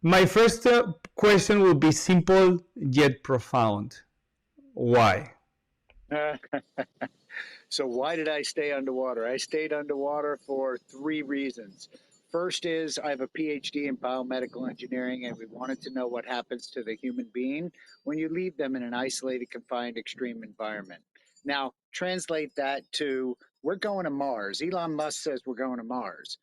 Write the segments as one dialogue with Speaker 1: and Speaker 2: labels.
Speaker 1: My first question will be simple yet profound. Why?
Speaker 2: So why did I stay underwater? I stayed underwater for three reasons. First is I have a PhD in biomedical engineering, and we wanted to know what happens to the human being when you leave them in an isolated, confined, extreme environment. Now, translate that to we're going to Mars. Elon Musk says we're going to Mars.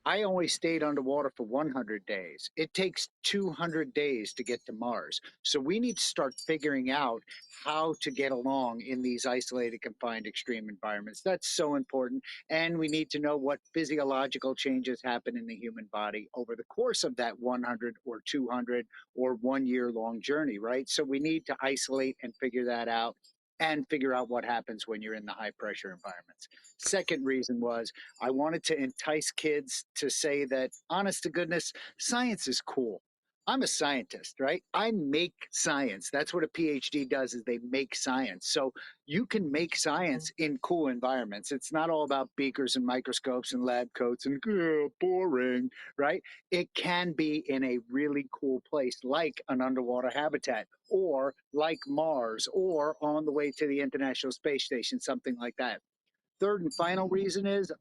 Speaker 2: I only stayed underwater for 100 days. It takes 200 days to get to Mars. So we need to start figuring out how to get along in these isolated, confined, extreme environments. That's so important. And we need to know what physiological changes happen in the human body over the course of that 100 or 200 or 1 year long journey, right? So we need to isolate and figure that out and figure out what happens when you're in the high pressure environments. Second reason was I wanted to entice kids to say that, honest to goodness, science is cool. I'm a scientist, right? I make science. That's what a PhD does is they make science. So you can make science in cool environments. It's not all about beakers and microscopes and lab coats and boring, right? It can be in a really cool place like an underwater habitat or like Mars or on the way to the International Space Station, something like that. Third and final reason is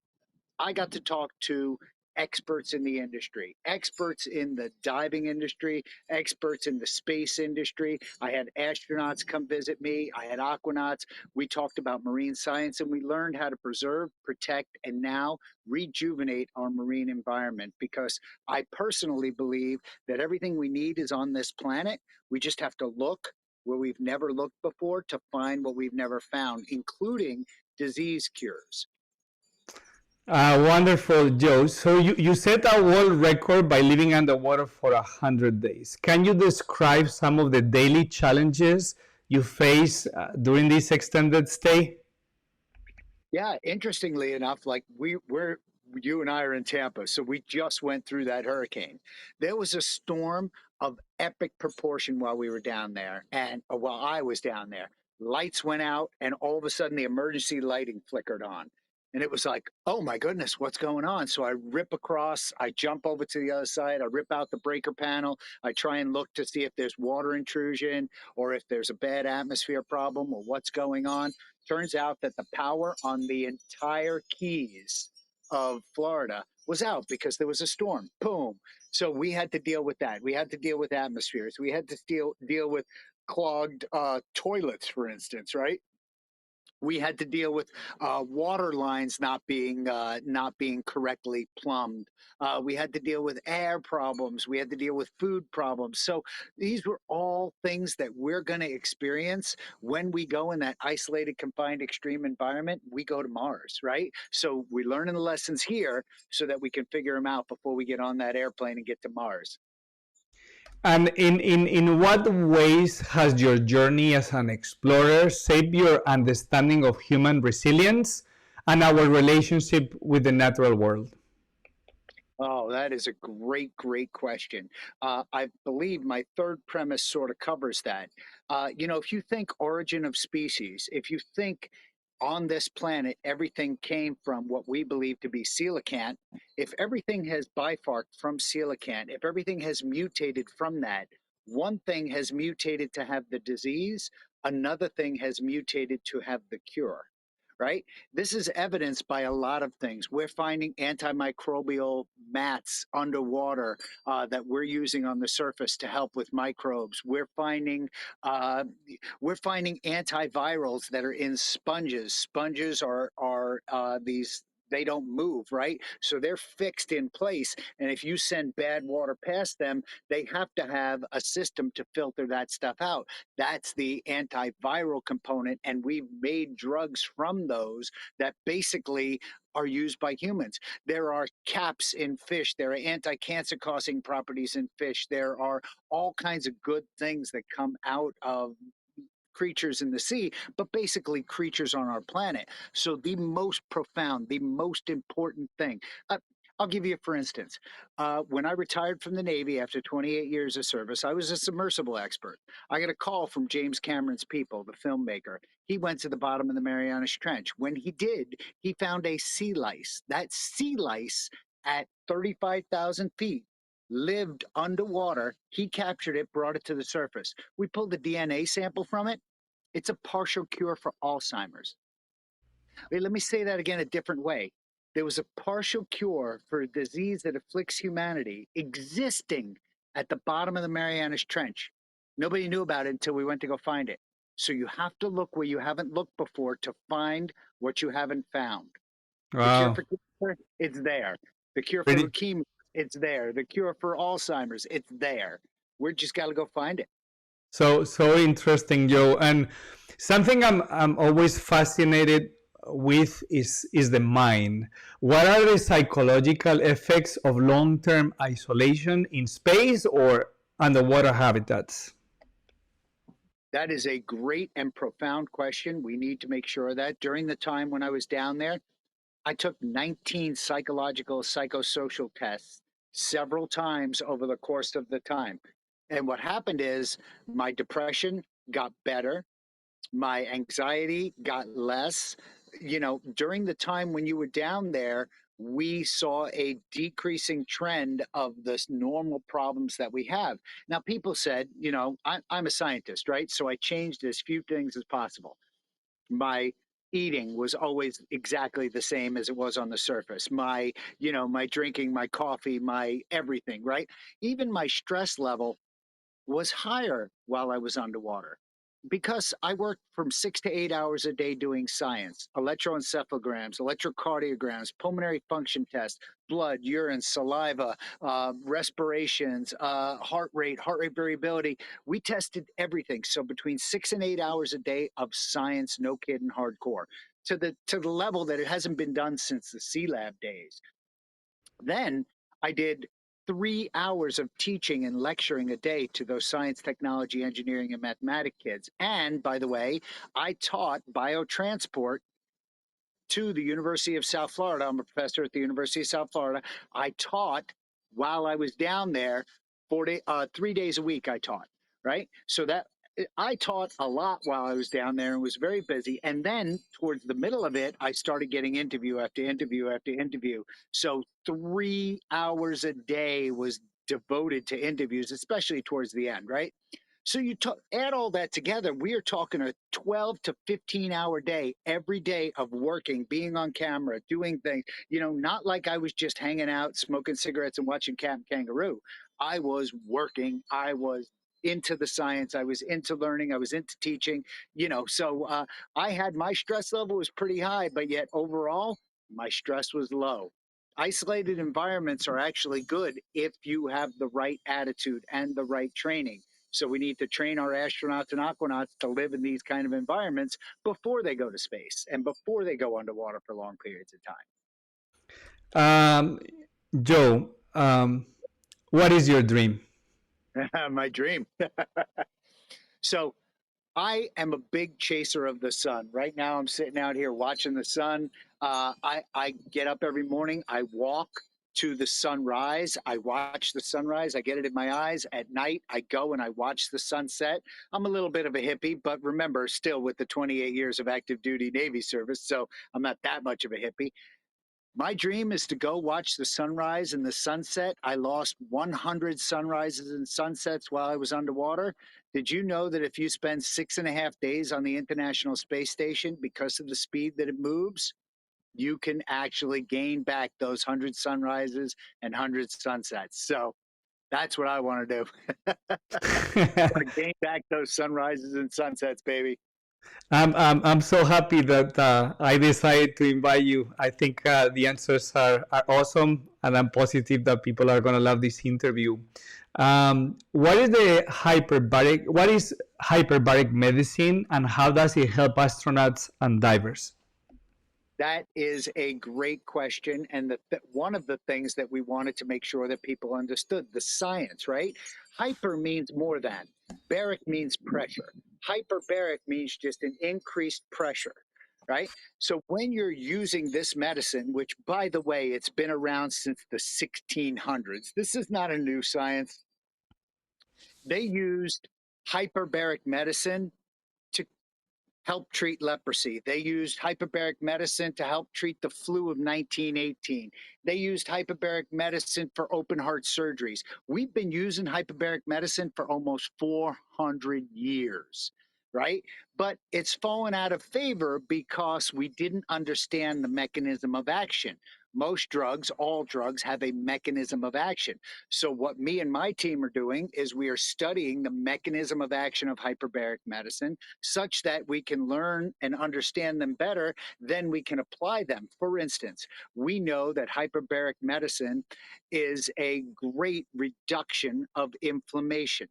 Speaker 2: I got to talk to experts in the industry, experts in the diving industry, experts in the space industry. I had astronauts come visit me, I had aquanauts. We talked about marine science and we learned how to preserve, protect, and now rejuvenate our marine environment because I personally believe that everything we need is on this planet. We just have to look where we've never looked before to find what we've never found, including disease cures.
Speaker 1: Wonderful, Joe. So you set a world record by living underwater for 100 days. Can you describe some of the daily challenges you face during this extended stay?
Speaker 2: Yeah, interestingly enough, like we're you and I are in Tampa, so we just went through that hurricane. There was a storm of epic proportion while we were down there, and while I was down there, lights went out, and all of a sudden the emergency lighting flickered on. And it was like, oh my goodness, what's going on? So I rip across, I jump over to the other side, I rip out the breaker panel, I try and look to see if there's water intrusion or if there's a bad atmosphere problem or what's going on. Turns out that the power on the entire Keys of Florida was out because there was a storm. Boom. So we had to deal with that. We had to deal with atmospheres. We had to deal with clogged toilets, for instance, right? We had to deal with water lines not being correctly plumbed. We had to deal with air problems. We had to deal with food problems. So these were all things that we're going to experience when we go in that isolated, confined, extreme environment. We go to Mars, right? So we're learning the lessons here so that we can figure them out before we get on that airplane and get to Mars.
Speaker 1: And in what ways has your journey as an explorer shaped your understanding of human resilience and our relationship with the natural world?
Speaker 2: Oh, that is a great question. I believe my third premise sort of covers that. If you think origin of species, if you think on this planet everything came from what we believe to be coelacanth, if everything has bifarked from coelacanth, if everything has mutated from that, one thing has mutated to have the disease, another thing has mutated to have the cure, right? This is evidenced by a lot of things. We're finding antimicrobial mats underwater that we're using on the surface to help with microbes. Uh, we're finding antivirals that are in sponges. Sponges are these. They don't move, right? So they're fixed in place. And if you send bad water past them, they have to have a system to filter that stuff out. That's the antiviral component. And we've made drugs from those that basically are used by humans. There are caps in fish. There are anti-cancer causing properties in fish. There are all kinds of good things that come out of creatures in the sea, but basically creatures on our planet. So the most profound, the most important thing. I'll give you, for instance, when I retired from the Navy after 28 years of service, I was a submersible expert. I got a call from James Cameron's people, the filmmaker. He went to the bottom of the Marianas Trench. When he did, he found a sea lice. That sea lice at 35,000 feet lived underwater. He captured it, brought it to the surface. We pulled the DNA sample from it. It's a partial cure for Alzheimer's. Wait, let me say that again a different way. There was a partial cure for a disease that afflicts humanity existing at the bottom of the Marianas Trench. Nobody knew about it until we went to go find it. So you have to look where you haven't looked before to find what you haven't found. The cure
Speaker 1: Wow.
Speaker 2: for cancer, it's there. The cure for
Speaker 1: Pretty.
Speaker 2: leukemia, it's there. The cure for Alzheimer's, it's there. We're just got to go find it.
Speaker 1: So interesting, Joe. And something I'm always fascinated with is the mind. What are the psychological effects of long-term isolation in space or underwater habitats?
Speaker 2: That is a great and profound question. We need to make sure that during the time when I was down there, I took 19 psychological, psychosocial tests several times over the course of the time. And what happened is my depression got better, my anxiety got less. You know, during the time when you were down there, we saw a decreasing trend of the normal problems that we have. Now, people said, you know, I'm a scientist, right? So I changed as few things as possible. My eating was always exactly the same as it was on the surface. My, you know, my drinking, my coffee, my everything, right? Even my stress level was higher while I was underwater because I worked from 6 to 8 hours a day doing science, electroencephalograms, electrocardiograms, pulmonary function tests, blood, urine, saliva, respirations, heart rate variability. We tested everything. So between 6 and 8 hours a day of science, no kidding, hardcore, to the level that it hasn't been done since the Sea Lab days. Then I did 3 hours of teaching and lecturing a day to those science, technology, engineering, and mathematics kids. And by the way, I taught biotransport to the University of South Florida. I'm a professor at the University of South Florida. I taught while I was down there 3 days a week. I taught, right? So that I taught a lot while I was down there and was very busy. And then towards the middle of it, I started getting interview after interview after interview. So 3 hours a day was devoted to interviews, especially towards the end, right? So you add all that together, we are talking a 12 to 15-hour day every day of working, being on camera, doing things, you know, not like I was just hanging out, smoking cigarettes and watching Captain Kangaroo. I was working. I was into the science. I was into learning. I was into teaching, you know, so I had my stress level was pretty high, but yet overall, my stress was low. Isolated environments are actually good if you have the right attitude and the right training. So we need to train our astronauts and aquanauts to live in these kind of environments before they go to space and before they go underwater for long periods of
Speaker 1: Um, Joe, what is your dream?
Speaker 2: time. My dream. So I am a big chaser of the sun. Right now, I'm sitting out here watching the sun. I get up every morning. I walk to the sunrise. I watch the sunrise. I get it in my eyes. At night, I go and I watch the sunset. I'm a little bit of a hippie, but remember, still with the 28 years of active duty Navy service, so I'm not that much of a hippie. My dream is to go watch the sunrise and the sunset. I lost 100 sunrises and sunsets while I was underwater. Did you know that if you spend 6.5 days on the International Space Station because of the speed that it moves, you can actually gain back those 100 sunrises and 100 sunsets? So that's what I want to do. Gain back those sunrises and sunsets, baby.
Speaker 1: I'm so happy that I decided to invite you. I think the answers are awesome, and I'm positive that people are going to love this interview. What is the hyperbaric? What is hyperbaric medicine, and how does it help astronauts and divers?
Speaker 2: That is a great question. And one of the things that we wanted to make sure that people understood the science, right? Hyper means more than, baric means pressure. Hyperbaric means just an increased pressure, right? So when you're using this medicine, which by the way, it's been around since the 1600s, this is not a new science. They used hyperbaric medicine to help treat leprosy. They used hyperbaric medicine to help treat the flu of 1918. They used hyperbaric medicine for open heart surgeries. We've been using hyperbaric medicine for almost 400 years, right? But it's fallen out of favor because we didn't understand the mechanism of action. Most drugs, all drugs, have a mechanism of action. So, what me and my team are doing is we are studying the mechanism of action of hyperbaric medicine such that we can learn and understand them better, then we can apply them. For instance, we know that hyperbaric medicine is a great reduction of inflammation.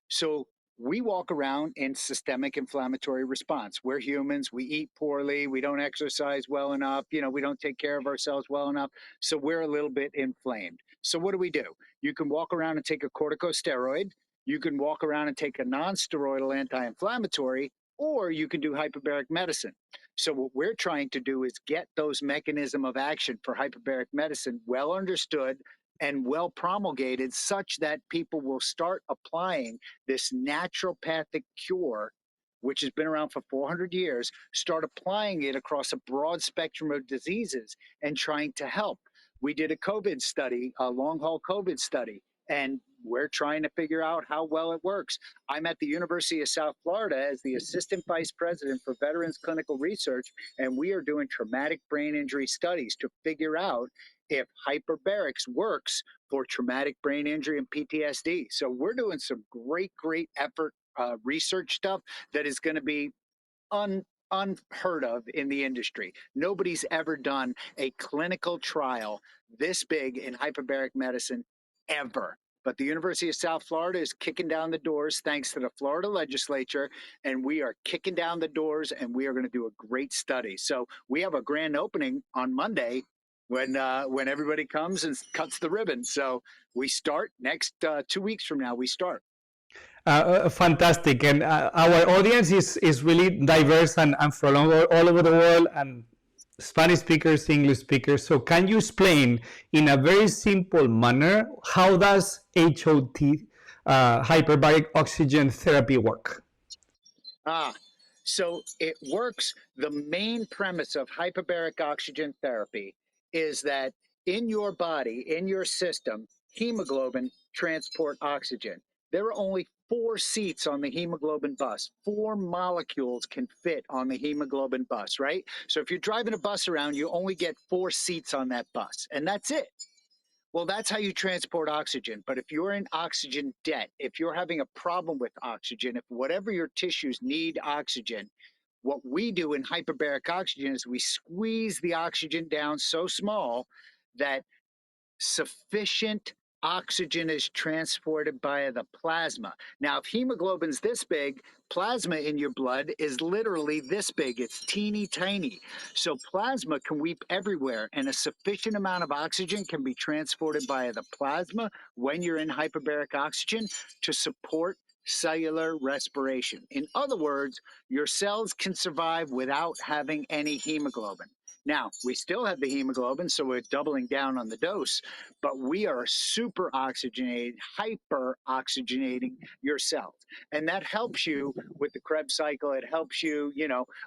Speaker 2: So we walk around in systemic inflammatory response. We're humans, we eat poorly, we don't exercise well enough, we don't take care of ourselves well enough. So we're a little bit inflamed. So what do? You can walk around and take a corticosteroid. You can walk around and take a non-steroidal anti-inflammatory, or you can do hyperbaric medicine. So what we're trying to do is get those mechanism of action for hyperbaric medicine well understood and well promulgated such that people will start applying this naturopathic cure, which has been around for 400 years, start applying it across a broad spectrum of diseases and trying to help. We did a COVID study, a long haul COVID study, and we're trying to figure out how well it works. I'm at the University of South Florida as the Assistant Vice President for Veterans Clinical Research, and we are doing traumatic brain injury studies to figure out if hyperbarics works for traumatic brain injury and PTSD. So we're doing some great effort research stuff that is going to be unheard of in the industry. Nobody's ever done a clinical trial this big in hyperbaric medicine ever. But the University of South Florida is kicking down the doors thanks to the Florida legislature, and we are kicking down the doors, and we are going to do a great study. So we have a grand opening on Monday when everybody comes and cuts the ribbon. So we start next 2 weeks from now. We start.
Speaker 1: Fantastic, and our audience is really diverse and from all over the world, and Spanish speakers, English speakers. So can you explain in a very simple manner how does HOT, hyperbaric oxygen therapy, work?
Speaker 2: Ah, so it works. The main premise of hyperbaric oxygen therapy is that in your body, in your system, hemoglobin transport oxygen. There are only 4 seats on the hemoglobin bus. 4 molecules can fit on the hemoglobin bus, right? So if you're driving a bus around, you only get 4 seats on that bus, and that's it. Well, that's how you transport oxygen. But if you're in oxygen debt, if you're having a problem with oxygen, if whatever your tissues need oxygen, what we do in hyperbaric oxygen is we squeeze the oxygen down so small that sufficient oxygen is transported by the plasma. Now, if hemoglobin's this big, plasma in your blood is literally this big. It's teeny tiny. So plasma can weep everywhere, and a sufficient amount of oxygen can be transported by the plasma when you're in hyperbaric oxygen to support cellular respiration. In other words, your cells can survive without having any hemoglobin. Now, we still have the hemoglobin, so we're doubling down on the dose, but we are super oxygenated, hyper oxygenating your cells. And that helps you with the Krebs cycle. It helps you,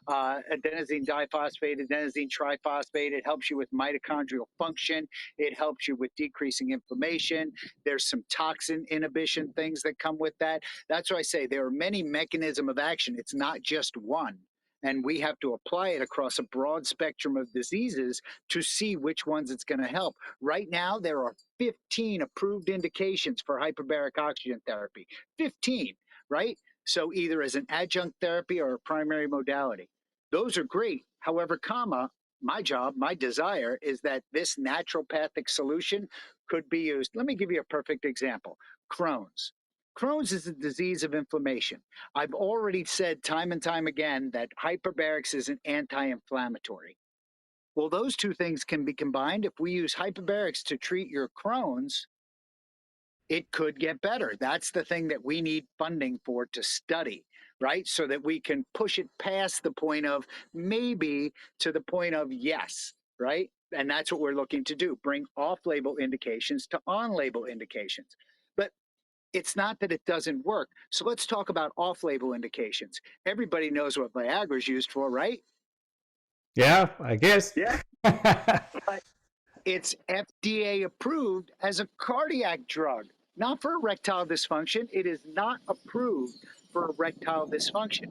Speaker 2: adenosine diphosphate, adenosine triphosphate. It helps you with mitochondrial function. It helps you with decreasing inflammation. There's some toxin inhibition things that come with that. That's why I say there are many mechanisms of action. It's not just one, and we have to apply it across a broad spectrum of diseases to see which ones it's going to help. Right now, there are 15 approved indications for hyperbaric oxygen therapy. 15, right? So either as an adjunct therapy or a primary modality. Those are great. However, my job, my desire is that this naturopathic solution could be used. Let me give you a perfect example. Crohn's. Crohn's is a disease of inflammation. I've already said time and time again that hyperbarics is an anti-inflammatory. Well, those two things can be combined. If we use hyperbarics to treat your Crohn's, it could get better. That's the thing that we need funding for to study, right? So that we can push it past the point of maybe to the point of yes, right? And that's what we're looking to do, bring off-label indications to on-label indications. But It's not that it doesn't work. So let's talk about off-label indications. Everybody knows what Viagra is used for, right?
Speaker 1: Yeah, I guess.
Speaker 2: Yeah. But it's FDA approved as a cardiac drug, not for erectile dysfunction. It is not approved for erectile dysfunction.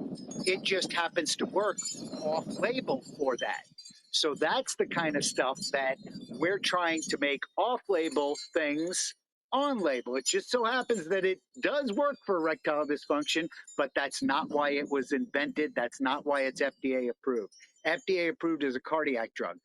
Speaker 2: It just happens to work off label for that. So that's the kind of stuff that we're trying to make off label things on label. It just so happens that it does work for erectile dysfunction, but that's not why it was invented. That's not why it's FDA approved. FDA approved as a cardiac drug.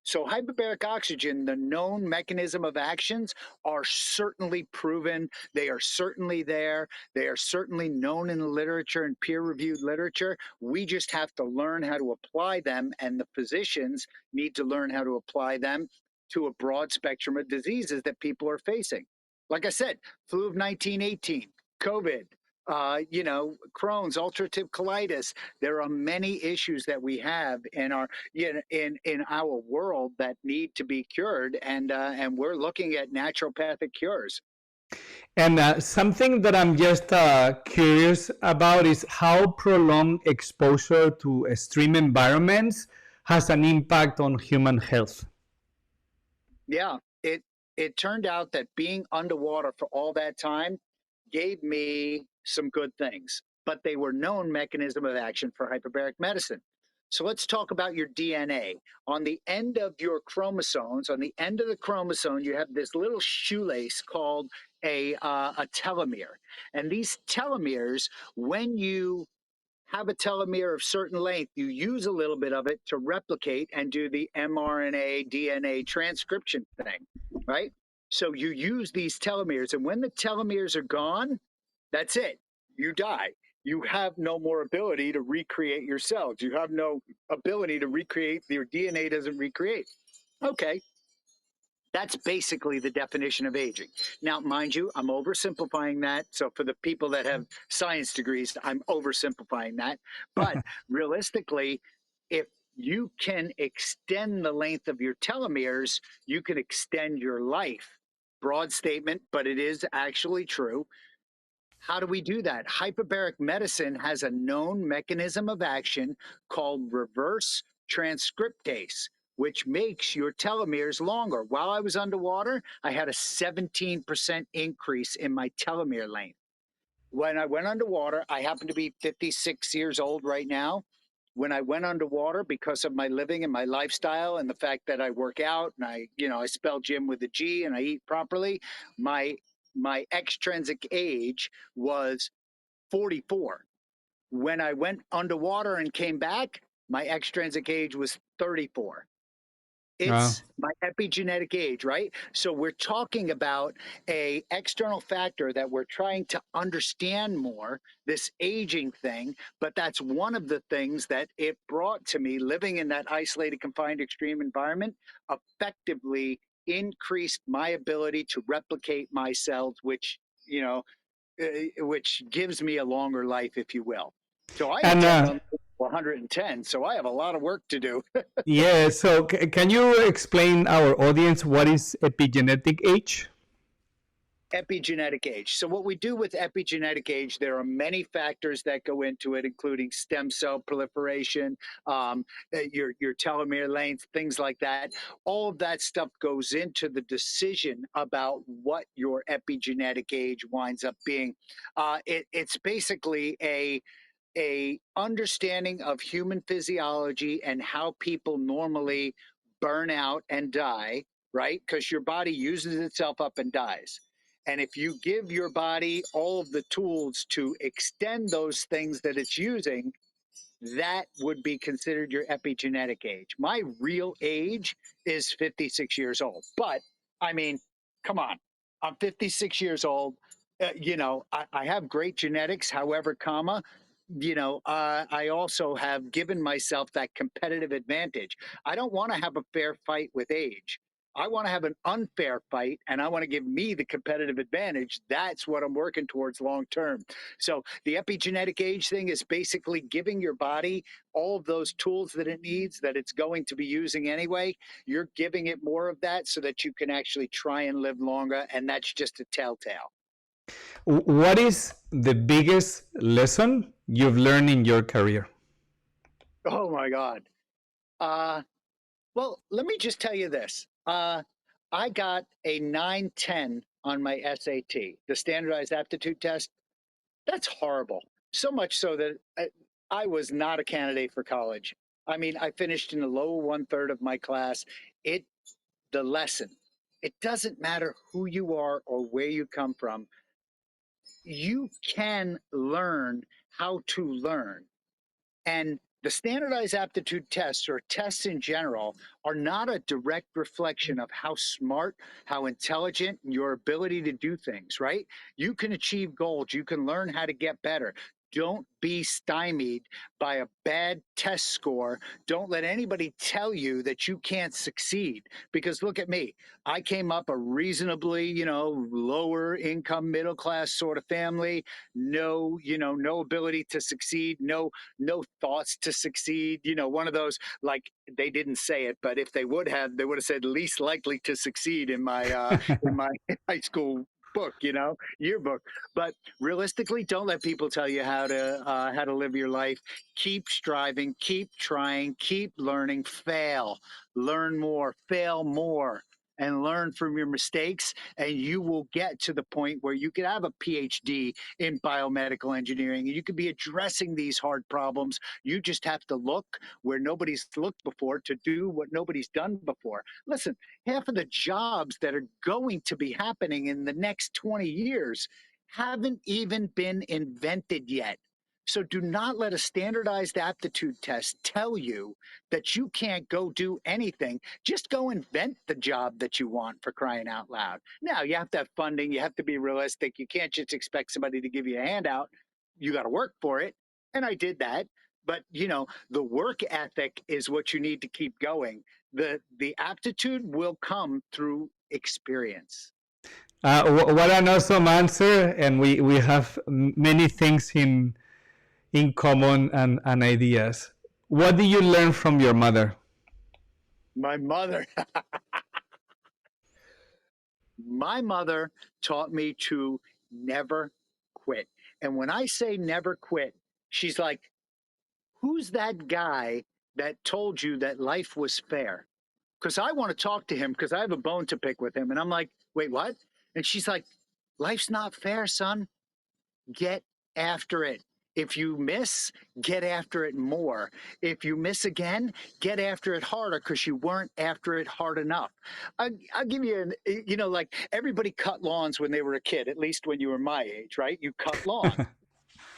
Speaker 2: So hyperbaric oxygen, the known mechanism of actions are certainly proven. They are certainly there. They are certainly known in the literature and peer-reviewed literature. We just have to learn how to apply them, and the physicians need to learn how to apply them to a broad spectrum of diseases that people are facing. Like I said, flu of 1918, COVID, Crohn's, ulcerative colitis. There are many issues that we have in our world that need to be cured, and we're looking at naturopathic cures.
Speaker 1: And something that I'm just curious about is how prolonged exposure to extreme environments has an impact on human health.
Speaker 2: Yeah, it turned out that being underwater for all that time gave me some good things, but they were known mechanism of action for hyperbaric medicine. So let's talk about your DNA. On the end of your chromosomes, on the end of the chromosome, you have this little shoelace called a telomere. And these telomeres, when you have a telomere of certain length, you use a little bit of it to replicate and do the mRNA, DNA transcription thing, right? So you use these telomeres, and when the telomeres are gone, that's it. You die. You have no more ability to recreate your cells. You have no ability to recreate, your DNA doesn't recreate. Okay, that's basically the definition of aging. Now, mind you, I'm oversimplifying that. So, for the people that have science degrees, I'm oversimplifying that. But realistically, if you can extend the length of your telomeres, you can extend your life. Broad statement, but it is actually true. How do we do that? Hyperbaric medicine has a known mechanism of action called reverse transcriptase, which makes your telomeres longer. While I was underwater, I had a 17% increase in my telomere length. When I went underwater, I happen to be 56 years old right now. When I went underwater, because of my living and my lifestyle and the fact that I work out and I spell gym with a G and I eat properly, my my extrinsic age was 44. When I went underwater and came back, my extrinsic age was 34.
Speaker 1: Wow.
Speaker 2: It's my epigenetic age, right? So we're talking about a external factor that we're trying to understand more, this aging thing, but that's one of the things that it brought to me living in that isolated, confined, extreme environment, effectively increased my ability to replicate my cells, which gives me a longer life, if you will. So I
Speaker 1: And
Speaker 2: intend on 110, so I have a lot of work to do.
Speaker 1: yeah, so can you explain our audience what is epigenetic age?
Speaker 2: Epigenetic age. So, what we do with epigenetic age, there are many factors that go into it, including stem cell proliferation, your telomere length, things like that. All of that stuff goes into the decision about what your epigenetic age winds up being. It's basically a understanding of human physiology and how people normally burn out and die, right? Because your body uses itself up and dies. And if you give your body all of the tools to extend those things that it's using, that would be considered your epigenetic age. My real age is 56 years old. But I mean, come on, I'm 56 years old. I have great genetics. However, I also have given myself that competitive advantage. I don't want to have a fair fight with age. I want to have an unfair fight, and I want to give me the competitive advantage. That's what I'm working towards long term. So the epigenetic age thing is basically giving your body all of those tools that it needs, that it's going to be using anyway. You're giving it more of that so that you can actually try and live longer, and that's just a telltale.
Speaker 1: What is the biggest lesson you've learned in your career?
Speaker 2: Oh my God. Uh, well, let me just tell you this. I got a 910 on my SAT, the standardized aptitude test. That's horrible. So much so that I was not a candidate for college. I mean, I finished in the low one third of my class. It, the lesson, it doesn't matter who you are or where you come from. You can learn how to learn. And the standardized aptitude tests or tests in general are not a direct reflection of how smart, how intelligent, your ability to do things, right? You can achieve goals, you can learn how to get better. Don't be stymied by a bad test score. Don't let anybody tell you that you can't succeed. Because look at me. I came up a reasonably, lower income, middle class sort of family. No, no ability to succeed, no thoughts to succeed. One of those, like, they didn't say it, but if they would have, they would have said least likely to succeed in my high school book, yearbook. But realistically, don't let people tell you how to live your life. Keep striving, keep trying, keep learning, fail, learn more, fail more, and learn from your mistakes, and you will get to the point where you could have a PhD in biomedical engineering and you could be addressing these hard problems. You just have to look where nobody's looked before to do what nobody's done before. Listen, half of the jobs that are going to be happening in the next 20 years haven't even been invented yet. So do not let a standardized aptitude test tell you that you can't go do anything. Just go invent the job that you want, for crying out loud. Now, you have to have funding, you have to be realistic. You can't just expect somebody to give you a handout. You got to work for it. And I did that. But, the work ethic is what you need to keep going. The aptitude will come through experience.
Speaker 1: What an awesome answer, and we have many things in common and ideas. What did you learn from your mother?
Speaker 2: My mother, my mother taught me to never quit. And when I say never quit, she's like, who's that guy that told you that life was fair? Because I want to talk to him because I have a bone to pick with him. And I'm like, wait, what? And she's like, life's not fair, son. Get after it. If you miss, get after it more. If you miss again, get after it harder because you weren't after it hard enough. I'll give you like everybody cut lawns when they were a kid, at least when you were my age, right? You cut lawns.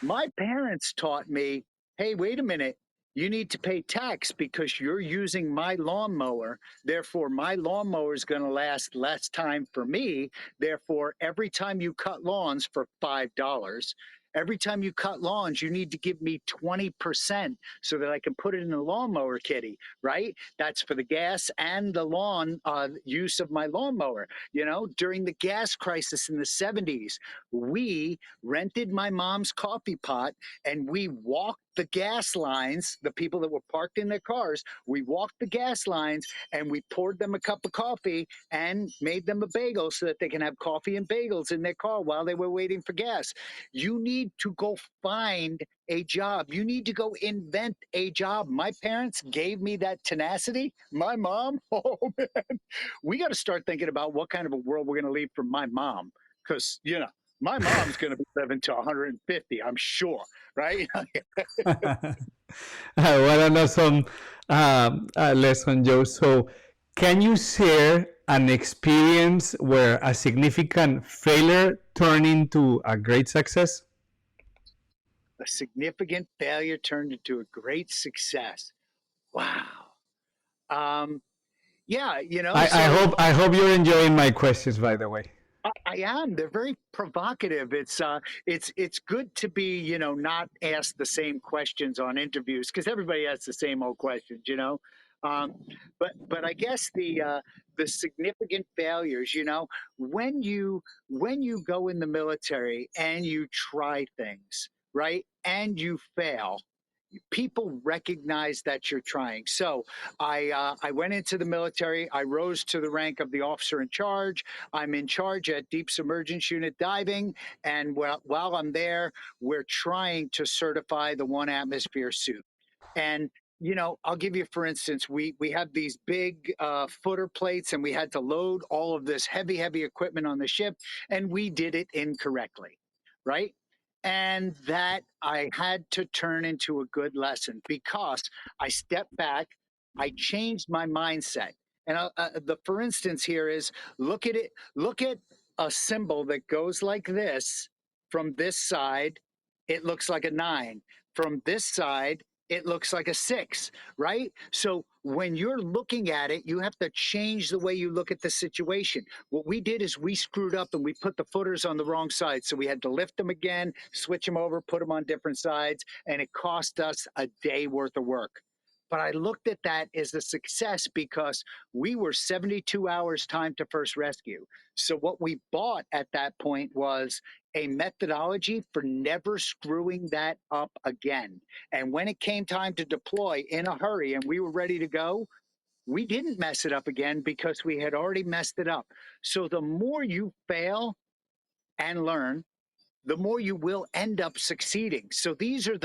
Speaker 2: My parents taught me, hey, wait a minute. You need to pay tax because you're using my lawnmower. Therefore, my lawnmower is going to last less time for me. Therefore, every time you cut lawns for $5, every time you cut lawns, you need to give me 20% so that I can put it in the lawnmower kitty, right? That's for the gas and the lawn use of my lawnmower. During the gas crisis in the 70s, we rented my mom's coffee pot and we walked the gas lines, the people that were parked in their cars, we walked the gas lines and we poured them a cup of coffee and made them a bagel so that they can have coffee and bagels in their car while they were waiting for gas. You need to go find a job. You need to go invent a job. My parents gave me that tenacity. My mom, oh man, we got to start thinking about what kind of a world we're going to leave for my mom. Because, my mom's going to be living to 150, I'm sure, right?
Speaker 1: What an awesome lesson, Joe. So, can you share an experience where a significant failure turned into a great success?
Speaker 2: A significant failure turned into a great success. Wow. Um, yeah, so
Speaker 1: I hope you're enjoying my questions, by the way.
Speaker 2: I am. They're very provocative. It's good to be, not asked the same questions on interviews because everybody asks the same old questions, Um, but I guess the significant failures, when you go in the military and you try things, right, and you fail, people recognize that you're trying. So I went into the military. I rose to the rank of the officer in charge. I'm in charge at Deep Submergence Unit Diving, and while I'm there, we're trying to certify the one atmosphere suit. And I'll give you, for instance, we have these big footer plates, and we had to load all of this heavy equipment on the ship, and we did it incorrectly, right? And that I had to turn into a good lesson because I stepped back, I changed my mindset. And the for instance here is, look at it, look at a symbol that goes like this. From this side, it looks like a 9. From this side, it looks like a 6, right? So when you're looking at it, you have to change the way you look at the situation. What we did is we screwed up and we put the footers on the wrong side. So we had to lift them again, switch them over, put them on different sides, and it cost us a day worth of work. But I looked at that as a success because we were 72 hours time to first rescue. So what we bought at that point was a methodology for never screwing that up again. And when it came time to deploy in a hurry and we were ready to go, we didn't mess it up again because we had already messed it up. So the more you fail and learn, the more you will end up succeeding. So these are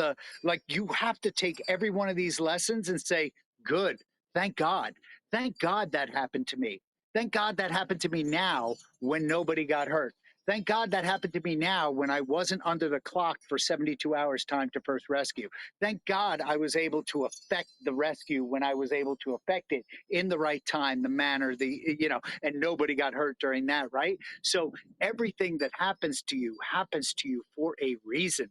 Speaker 2: like, you have to take every one of these lessons and say, good, thank God. Thank God that happened to me. Thank God that happened to me now when nobody got hurt. Thank God that happened to me now when I wasn't under the clock for 72 hours time to first rescue. Thank God I was able to affect the rescue when I was able to affect it in the right time, the manner, and nobody got hurt during that, right? So everything that happens to you for a reason.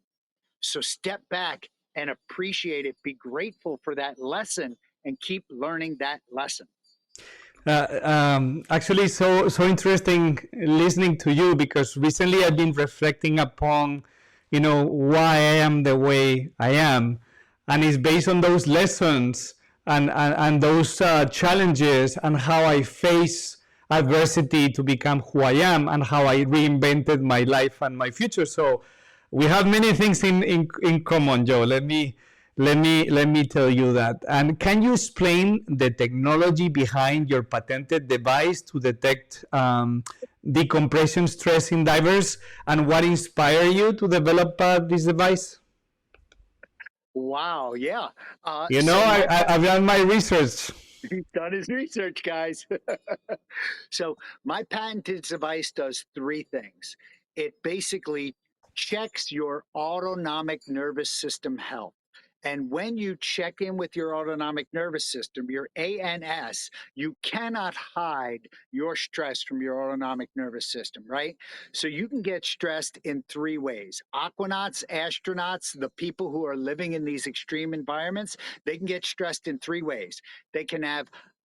Speaker 2: So step back and appreciate it. Be grateful for that lesson and keep learning that lesson.
Speaker 1: Actually, so interesting listening to you, because recently I've been reflecting upon, why I am the way I am, and it's based on those lessons and those challenges and how I face adversity to become who I am and how I reinvented my life and my future. So we have many things in common, Joe. Let me tell you that. And can you explain the technology behind your patented device to detect decompression stress in divers, and what inspired you to develop this device?
Speaker 2: Wow. Yeah.
Speaker 1: You know,
Speaker 2: So
Speaker 1: I,
Speaker 2: my
Speaker 1: I, I've done my research.
Speaker 2: He's done his research, guys. So my patented device does three things. It basically checks your autonomic nervous system health. And when you check in with your autonomic nervous system, your ANS, you cannot hide your stress from your autonomic nervous system, right? So you can get stressed in three ways. Aquanauts, astronauts, the people who are living in these extreme environments, they can get stressed in three ways. They can have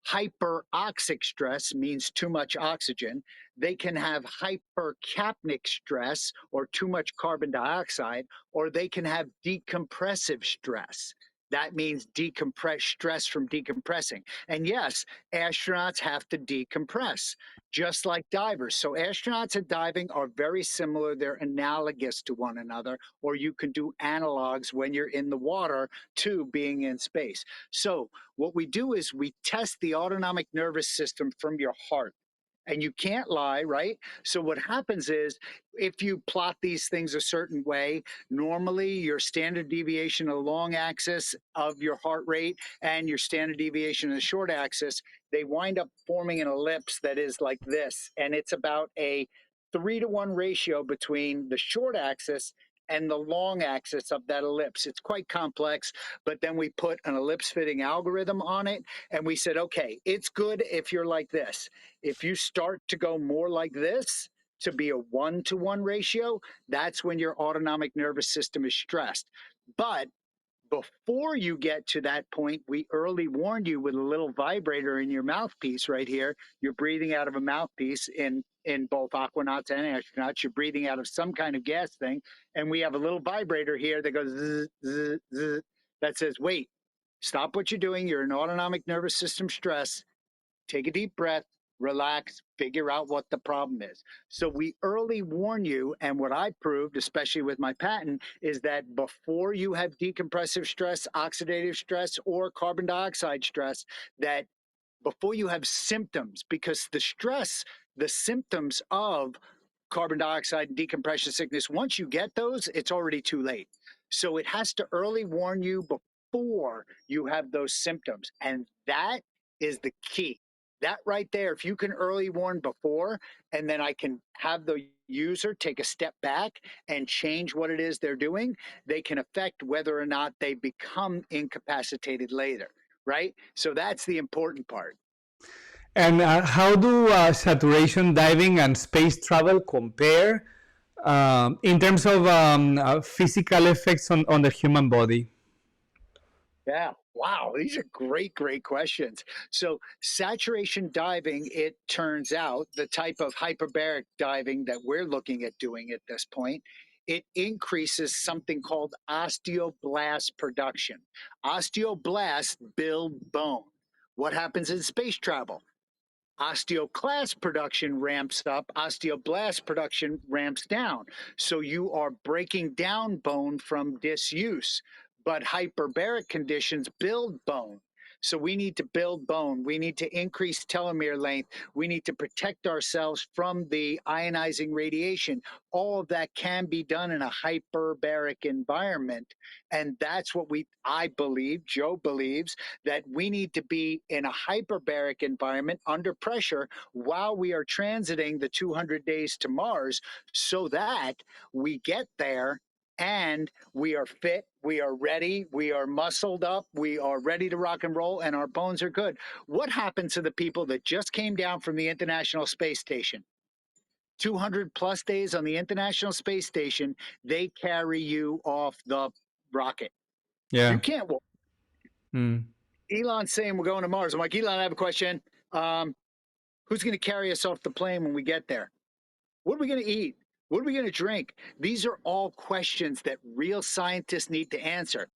Speaker 2: hyperoxic stress, means too much oxygen. They can have hypercapnic stress, or too much carbon dioxide, or they can have decompressive stress. That means decompress stress from decompressing. And yes, astronauts have to decompress, just like divers. So astronauts and diving are very similar. They're analogous to one another, or you can do analogs when you're in the water to being in space. So what we do is we test the autonomic nervous system from your heart. And you can't lie, right? So what happens is, if you plot these things a certain way, normally your standard deviation of the long axis of your heart rate and your standard deviation of the short axis, they wind up forming an ellipse that is like this. And it's about a 3-to-1 ratio between the short axis and the long axis of that ellipse. It's quite complex, but then we put an ellipse fitting algorithm on it, and we said, okay, it's good if you're like this. If you start to go more like this, to be a 1-to-1 ratio, that's when your autonomic nervous system is stressed. But before you get to that point, we early warned you with a little vibrator in your mouthpiece right here. You're breathing out of a mouthpiece in both aquanauts and astronauts. You're breathing out of some kind of gas thing, and we have a little vibrator here that goes zzz, zzz, zzz, that says, "Wait, stop what you're doing. You're in autonomic nervous system stress. Take a deep breath. relax, figure out what the problem is. So we early warn you. And what I proved, especially with my patent, is that before you have decompressive stress, oxidative stress, or carbon dioxide stress, that before you have symptoms, because the stress, the symptoms of carbon dioxide and decompression sickness, once you get those, it's already too late. So it has to early warn you before you have those symptoms. And that is the key. That right there, if you can early warn before, and then I can have the user take a step back and change what it is they're doing, they can affect whether or not they become incapacitated later, right? So that's the important part.
Speaker 1: And how do saturation diving and space travel compare in terms of physical effects on the human body?
Speaker 2: Yeah. Wow. These are great, great questions. So, saturation diving, it turns out the type of hyperbaric diving that we're looking at doing at this point, it increases something called osteoblast production. Osteoblasts build bone. What happens in space travel? Osteoclast production ramps up, osteoblast production ramps down. So you are breaking down bone from disuse, but hyperbaric conditions build bone. So we need to build bone. We need to increase telomere length. We need to protect ourselves from the ionizing radiation. All of that can be done in a hyperbaric environment. And that's what I believe, Joe believes, that we need to be in a hyperbaric environment under pressure while we are transiting the 200 days to Mars so that we get there and we are fit, we are ready, we are muscled up, we are ready to rock and roll, and our bones are good. What happened to the people that just came down from the International Space Station? 200 plus days on the International Space Station, they carry you off the rocket.
Speaker 1: Yeah.
Speaker 2: You can't walk.
Speaker 1: Mm.
Speaker 2: Elon's saying we're going to Mars. I'm like, Elon, I have a question. Who's going to carry us off the plane when we get there? What are we going to eat? What are we going to drink? These are all questions that real scientists need to answer.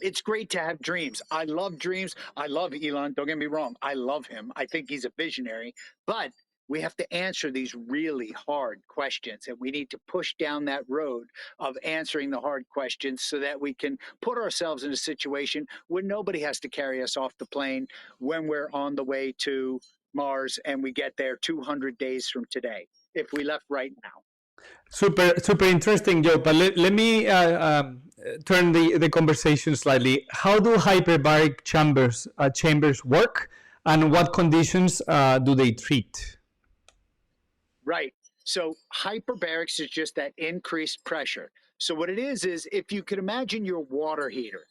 Speaker 2: It's great to have dreams. I love dreams. I love Elon. Don't get me wrong. I love him. I think he's a visionary. But we have to answer these really hard questions. And we need to push down that road of answering the hard questions so that we can put ourselves in a situation where nobody has to carry us off the plane when we're on the way to Mars and we get there 200 days from today, if we left right now.
Speaker 1: Super, super interesting, Joe. But let me turn the conversation slightly. How do hyperbaric chambers work, and what conditions do they treat?
Speaker 2: Right. So hyperbarics is just that increased pressure. So what it is if you could imagine your water heater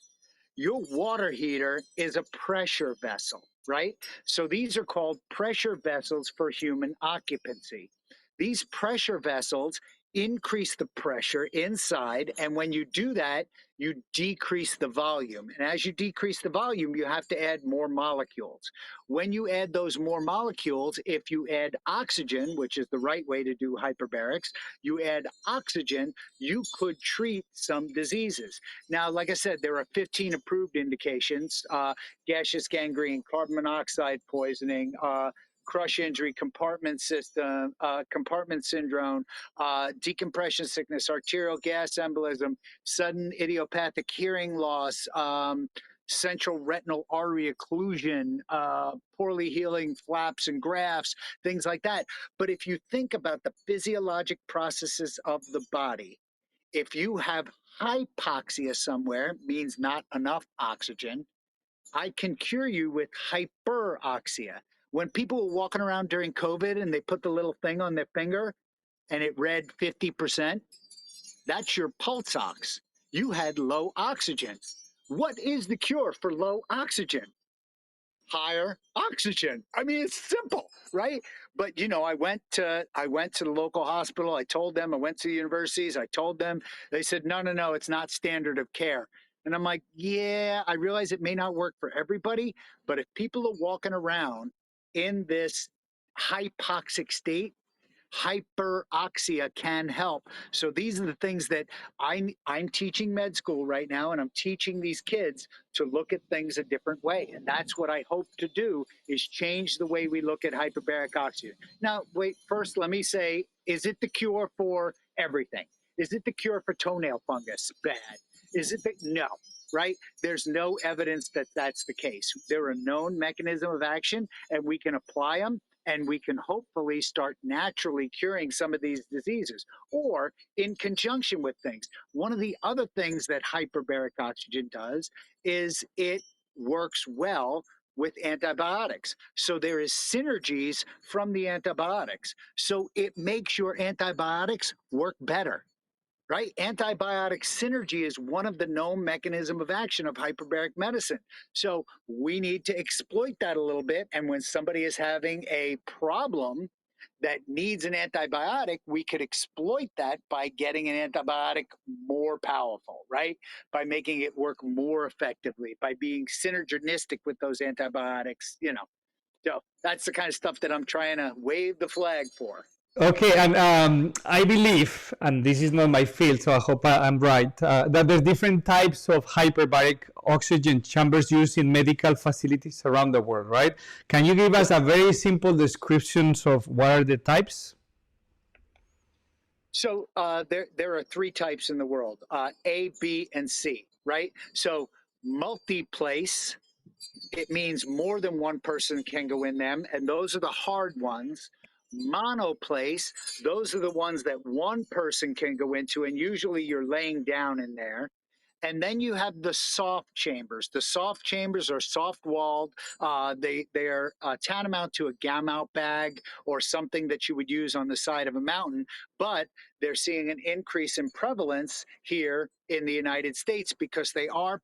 Speaker 2: is a pressure vessel, right? So these are called pressure vessels for human occupancy. These pressure vessels increase the pressure inside. And when you do that, you decrease the volume. And as you decrease the volume, you have to add more molecules. When you add those more molecules, if you add oxygen, which is the right way to do hyperbarics, you add oxygen, you could treat some diseases. Now, like I said, there are 15 approved indications: gaseous gangrene, carbon monoxide poisoning, crush injury, compartment syndrome, decompression sickness, arterial gas embolism, sudden idiopathic hearing loss, central retinal artery occlusion, poorly healing flaps and grafts, things like that. But if you think about the physiologic processes of the body, if you have hypoxia somewhere, means not enough oxygen, I can cure you with hyperoxia. When people were walking around during COVID and they put the little thing on their finger and it read 50%, that's your pulse ox. You had low oxygen. What is the cure for low oxygen? Higher oxygen. I mean, it's simple, right? But I went to the local hospital. I told them. I went to the universities. I told them. They said, no, no, no, it's not standard of care. And I'm like, yeah, I realize it may not work for everybody, but if people are walking around in this hypoxic state, hyperoxia can help. So these are the things that I'm teaching med school right now, and I'm teaching these kids to look at things a different way. And that's what I hope to do, is change the way we look at hyperbaric oxygen. Now, wait, first let me say, is it the cure for everything? Is it the cure for toenail fungus? Bad. Is it the, no, right? There's no evidence that that's the case. There are known mechanism of action, and we can apply them, and we can hopefully start naturally curing some of these diseases, or in conjunction with things. One of the other things that hyperbaric oxygen does is it works well with antibiotics. So there is synergies from the antibiotics. So it makes your antibiotics work better, right? Antibiotic synergy is one of the known mechanism of action of hyperbaric medicine. So we need to exploit that a little bit. And when somebody is having a problem that needs an antibiotic, we could exploit that by getting an antibiotic more powerful, right? By making it work more effectively, by being synergistic with those antibiotics, you know. So that's the kind of stuff that I'm trying to wave the flag for.
Speaker 1: Okay, and I believe, and this is not my field, so I hope I'm right, that there's different types of hyperbaric oxygen chambers used in medical facilities around the world, right? Can you give us a very simple descriptions of what are the types?
Speaker 2: So there are three types in the world: A, B, and C. Right. So multi-place, it means more than one person can go in them, and those are the hard ones. Monoplace, those are the ones that one person can go into, and usually you're laying down in there. And then you have the soft chambers. The soft chambers are soft walled. They're tantamount to a gamma bag or something that you would use on the side of a mountain, but they're seeing an increase in prevalence here in the United States because they are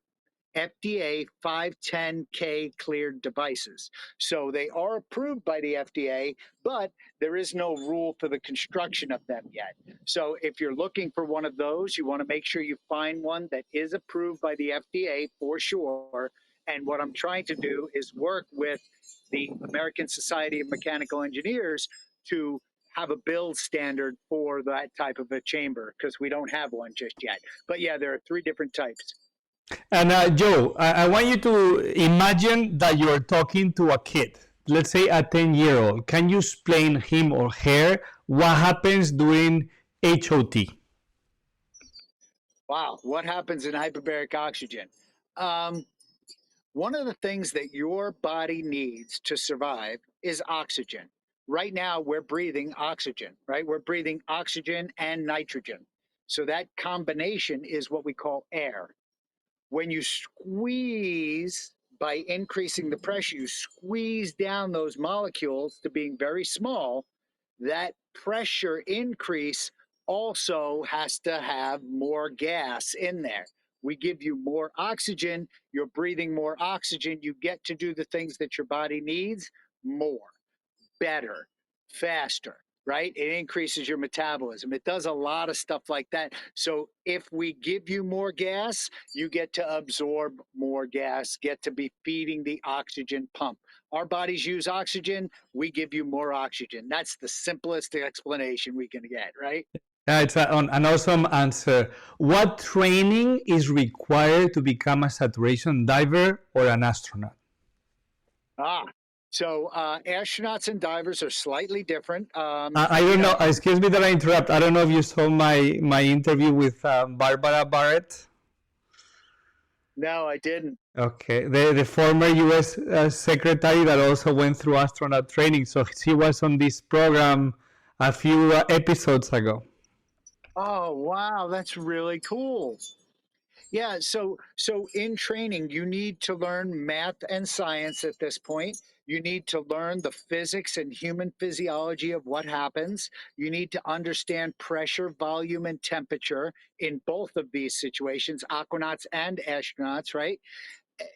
Speaker 2: FDA 510K cleared devices. So they are approved by the FDA, but there is no rule for the construction of them yet. So if you're looking for one of those, you want to make sure you find one that is approved by the FDA for sure. And what I'm trying to do is work with the American Society of Mechanical Engineers to have a build standard for that type of a chamber, because we don't have one just yet. But yeah, there are three different types.
Speaker 1: And Joe, I want you to imagine that you're talking to a kid, let's say a 10-year-old. Can you explain him or her what happens during HOT?
Speaker 2: Wow, what happens in hyperbaric oxygen? Um, One of the things that your body needs to survive is oxygen. Right now, we're breathing oxygen, right? We're breathing oxygen and nitrogen. So that combination is what we call air. When you squeeze, by increasing the pressure, you squeeze down those molecules to being very small. That pressure increase also has to have more gas in there. We give you more oxygen, you're breathing more oxygen, you get to do the things that your body needs more, better, faster, right? It increases your metabolism. It does a lot of stuff like that. So if we give you more gas, you get to absorb more gas, get to be feeding the oxygen pump. Our bodies use oxygen, we give you more oxygen. That's the simplest explanation we can get, right?
Speaker 1: It's an awesome answer. What training is required to become a saturation diver or an astronaut?
Speaker 2: Ah, so astronauts and divers are slightly different.
Speaker 1: I don't know. Excuse me that I interrupt. I don't know if you saw my interview with Barbara Barrett.
Speaker 2: No, I didn't.
Speaker 1: Okay, the former U.S. Secretary that also went through astronaut training. So she was on this program a few episodes ago.
Speaker 2: Oh, wow, that's really cool. Yeah, so in training, you need to learn math and science at this point. You need to learn the physics and human physiology of what happens. You need to understand pressure, volume, and temperature in both of these situations, aquanauts and astronauts, right?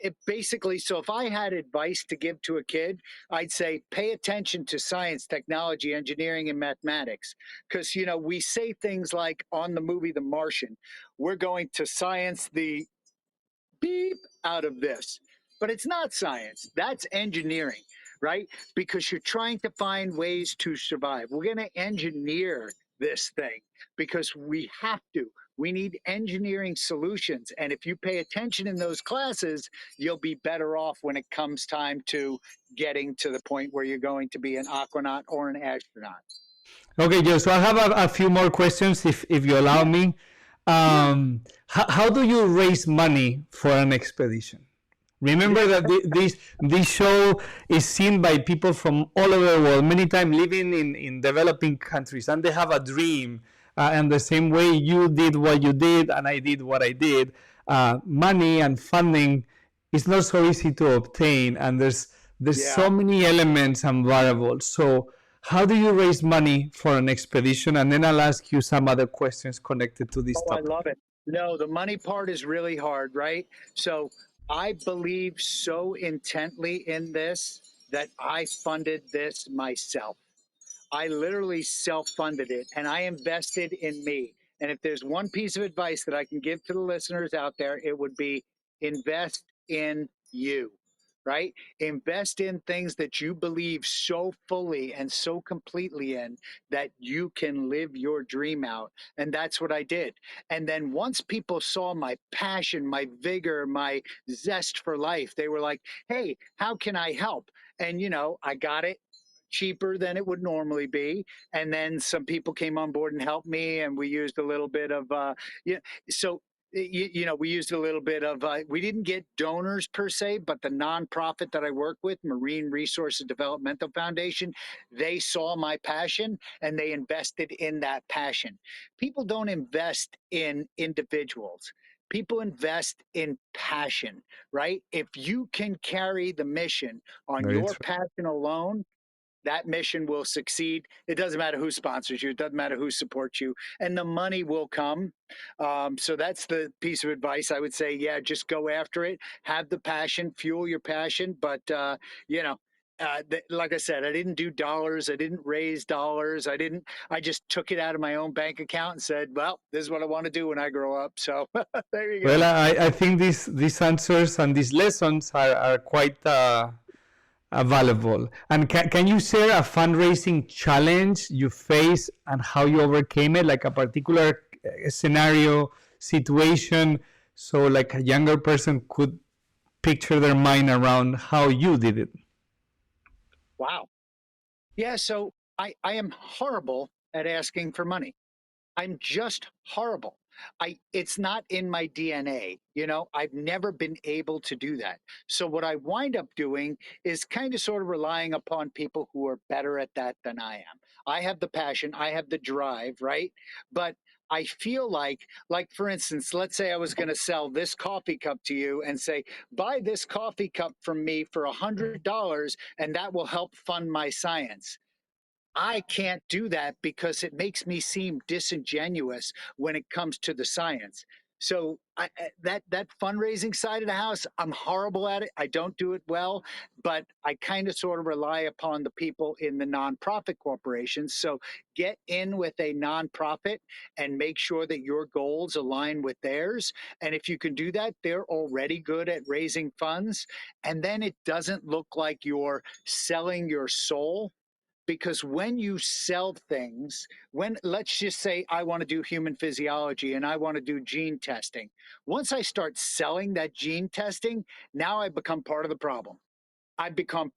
Speaker 2: It basically, so if I had advice to give to a kid, I'd say pay attention to science, technology, engineering, and mathematics. Because, you know, we say things like on the movie The Martian, we're going to science the beep out of this. But it's not science, that's engineering, right? Because you're trying to find ways to survive. We're going to engineer this thing because we have to. We need engineering solutions. And if you pay attention in those classes, you'll be better off when it comes time to getting to the point where you're going to be an aquanaut or an astronaut.
Speaker 1: Okay, Joe. So I have a few more questions, if you allow
Speaker 2: Yeah.
Speaker 1: me.
Speaker 2: Yeah.
Speaker 1: How do you raise money for an expedition? Remember that this show is seen by people from all over the world, many times living in developing countries, and they have a dream. And the same way you did what you did, and I did what I did, money and funding is not so easy to obtain, and there's
Speaker 2: Yeah.
Speaker 1: so many elements and variables. So how do you raise money for an expedition? And then I'll ask you some other questions connected to this
Speaker 2: Oh, I
Speaker 1: topic.
Speaker 2: love it. No, the money part is really hard, right? So I believe so intently in this that I funded this myself. I literally self funded it and I invested in me. And if there's one piece of advice that I can give to the listeners out there, it would be invest in you, right? Invest in things that you believe so fully and so completely in that you can live your dream out. And that's what I did. And then once people saw my passion, my vigor, my zest for life, they were like, hey, how can I help? And, I got it cheaper than it would normally be. And then some people came on board and helped me, and we used a little bit of, yeah. So we used a little bit of. We didn't get donors per se, but the nonprofit that I work with, Marine Resources Developmental Foundation, they saw my passion and they invested in that passion. People don't invest in individuals. People invest in passion, right? If you can carry the mission on
Speaker 1: Very
Speaker 2: your
Speaker 1: true.
Speaker 2: passion alone, that mission will succeed. It doesn't matter who sponsors you. It doesn't matter who supports you, and the money will come. So that's the piece of advice I would say. Yeah, just go after it. Have the passion, fuel your passion. But you know, like I said, I didn't do dollars. I didn't raise dollars. I didn't. I just took it out of my own bank account and said, "Well, this is what I want to do when I grow up." So there you
Speaker 1: Well,
Speaker 2: go.
Speaker 1: I think these answers and these lessons are quite valuable. And can you share a fundraising challenge you face and how you overcame it, like a particular scenario, situation, so like a younger person could picture their mind around how you did it?
Speaker 2: Wow. Yeah. So I am horrible at asking for money. I'm just horrible. It's not in my DNA, I've never been able to do that. So what I wind up doing is kind of sort of relying upon people who are better at that than I am. I have the passion, I have the drive, right? But I feel like for instance, let's say I was going to sell this coffee cup to you and say, buy this coffee cup from me for $100 and that will help fund my science. I can't do that because it makes me seem disingenuous when it comes to the science. So that fundraising side of the house, I'm horrible at it. I don't do it well, but I kind of sort of rely upon the people in the nonprofit corporations. So get in with a nonprofit and make sure that your goals align with theirs. And if you can do that, they're already good at raising funds. And then it doesn't look like you're selling your soul, because when you sell things, when let's just say I want to do human physiology and I want to do gene testing, once I start selling that gene testing, now I become part of the problem. I become